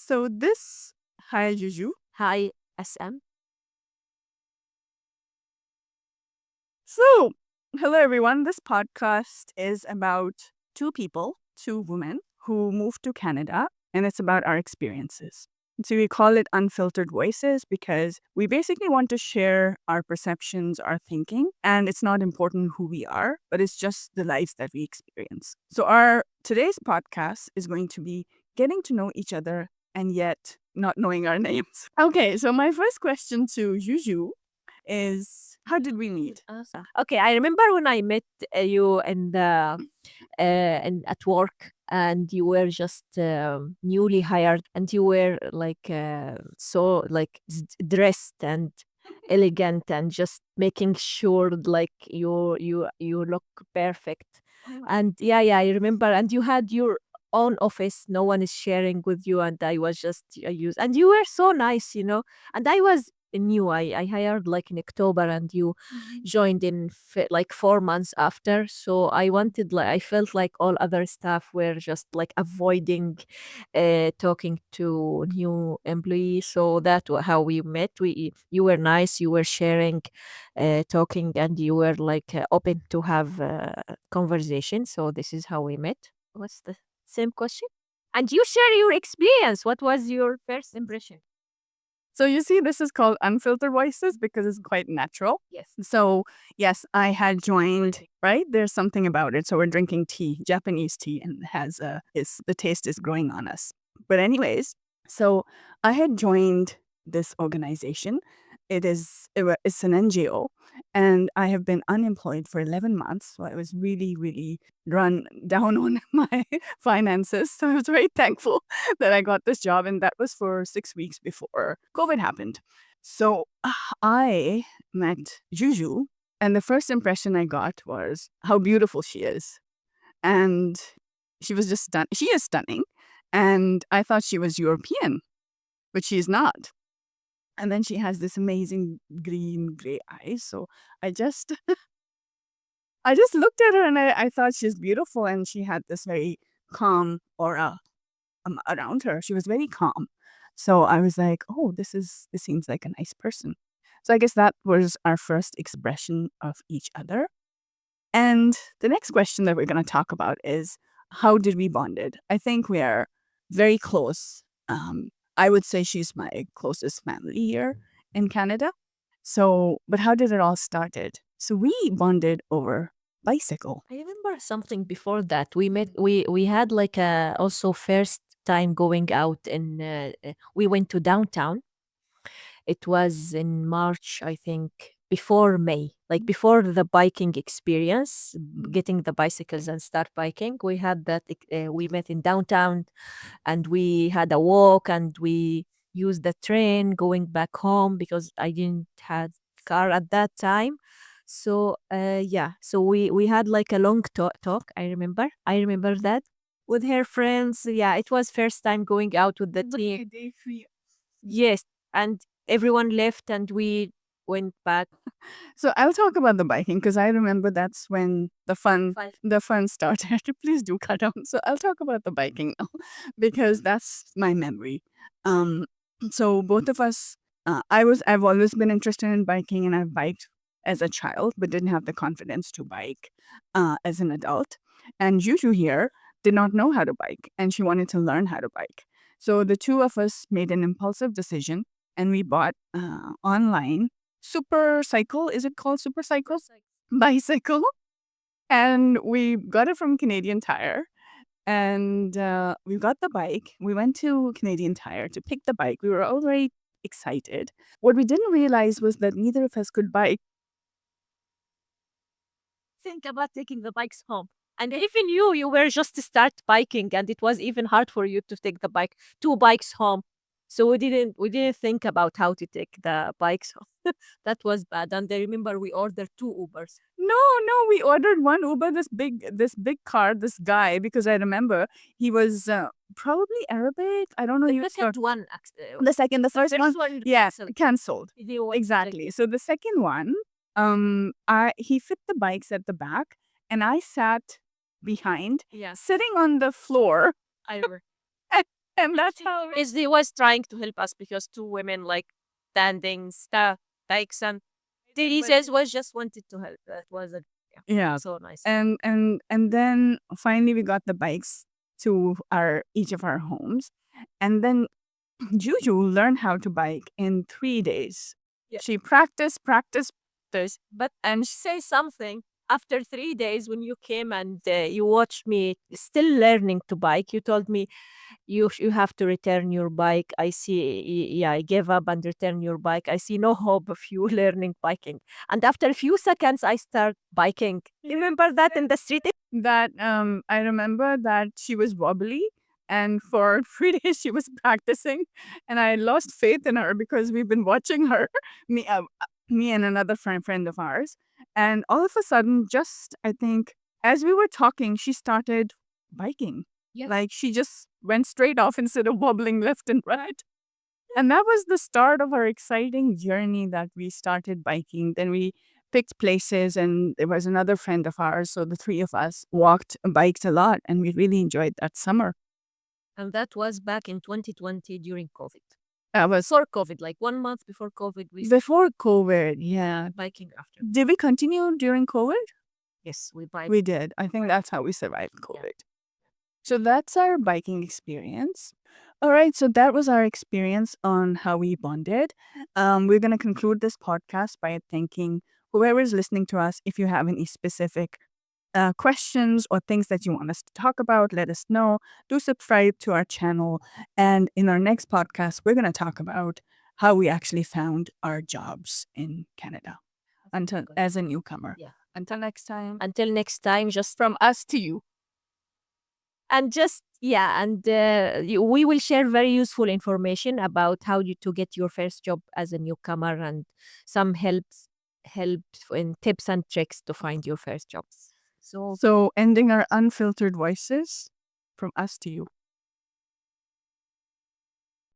So this, hi Juju. Hi, SM. So, hello everyone. This podcast is about two people, two women who moved to Canada, and it's about our experiences. So we call it Unfiltered Voices because we basically want to share our perceptions, our thinking, and it's not important who we are, but it's just the lives that we experience. So our today's podcast is going to be getting to know each other and yet not knowing our names. Okay, so my first question to Juju is how did we meet? Okay, I remember when I met you in the at work, and you were just newly hired, and you were like so like dressed and elegant, and just making sure like you look perfect. And yeah, I remember. And you had your own office, no one is sharing with you, and I was just used, and you were so nice, and I was new. I hired like in October, and you joined in like 4 months after. So I wanted, like, I felt like all other staff were just like avoiding talking to new employees. So how we met. You were nice, you were sharing, talking, and you were like open to have conversation. So this is how we met. What's the same question? And you share your experience. What was your first impression? So you see, this is called Unfiltered Voices because it's quite natural. Yes. So yes, I had joined, right? There's something about it. So we're drinking tea, Japanese tea, and it has the taste is growing on us. But anyways, so I had joined this organization. It's an NGO, and I have been unemployed for 11 months. So I was really, really run down on my finances. So I was very thankful that I got this job, and that was for 6 weeks before COVID happened. So I met Juju, and the first impression I got was how beautiful she is. And she was just she is stunning. And I thought she was European, but she is not. And then she has this amazing green gray eyes. So I just I just looked at her and I thought she's beautiful, and she had this very calm aura around her. She was very calm. So I was like, oh, this seems like a nice person. So I guess that was our first expression of each other. And the next question that we're going to talk about is how did we bonded? I think we are very close. I would say she's my closest family here in Canada. So, but how did it all started? So we bonded over bicycle. I remember something before that. We met. We had like a also first time going out, and we went to downtown. It was in March, I think, before May, like before the biking experience, getting the bicycles and start biking. We had that. We met in downtown, and we had a walk, and we used the train going back home because I didn't have car at that time. So yeah, so we had like a long talk. I remember that with her friends. Yeah, it was first time going out with the team. Yes, and everyone left, and we went back. So I'll talk about the biking because I remember that's when the fun started. Please do cut down. So I'll talk about the biking now because that's my memory. Um, so both of us, I've always been interested in biking, and I've biked as a child, but didn't have the confidence to bike as an adult. And Juju here did not know how to bike, and she wanted to learn how to bike. So the two of us made an impulsive decision, and we bought online Super Cycle. Is it called Super Cycle? Bicycle. And we got it from Canadian Tire. And we got the bike. We went to Canadian Tire to pick the bike. We were all very excited. What we didn't realize was that neither of us could bike. Think about taking the bikes home. And even you were just to start biking, and it was even hard for you to take the two bikes home. So we didn't think about how to take the bikes home. That was bad. And I remember we ordered two Ubers. No, no, we ordered one Uber, this big car, this guy, because I remember he was probably Arabic. I don't know. The He was second one, the first one, yeah, canceled. They were Exactly. So the second one, I he fit the bikes at the back, and I sat behind, Yeah, sitting on the floor, I remember. And that's how Is he was trying to help us because two women like standing stuff bikes and Teresa was just wanted to help. That was a yeah. so nice. And then finally we got the bikes to each of our homes. And then Juju learned how to bike in 3 days. Yeah. She practiced. But and say something. After 3 days, when you came and you watched me still learning to bike, you told me you have to return your bike. I see. Yeah, I gave up and return your bike. I see no hope of you learning biking. And after a few seconds, I start biking. Remember that in the street? That I remember that she was wobbly, and for 3 days she was practicing, and I lost faith in her because we've been watching her, me and another friend of ours, and all of a sudden, just I think as we were talking, she started biking. Yes. Like she just went straight off instead of wobbling left and right. And that was the start of our exciting journey that we started biking. Then we picked places, and there was another friend of ours. So the three of us biked a lot, and we really enjoyed that summer. And that was back in 2020 during COVID. That was Before COVID, like 1 month before COVID, we started before COVID. Yeah. biking after. Did we continue during COVID? Yes, we bike. We did. I think that's how we survived COVID. So that's our biking experience. All right. So that was our experience on how we bonded. We're going to conclude this podcast by thanking whoever is listening to us. If you have any specific questions or things that you want us to talk about, let us know. Do subscribe to our channel. And in our next podcast, we're going to talk about how we actually found our jobs in Canada as a newcomer. Yeah. Until next time, Until next time, just from us to you. and just we will share very useful information about how to get your first job as a newcomer and some help and tips and tricks to find your first jobs. So So ending our unfiltered voices from us to you.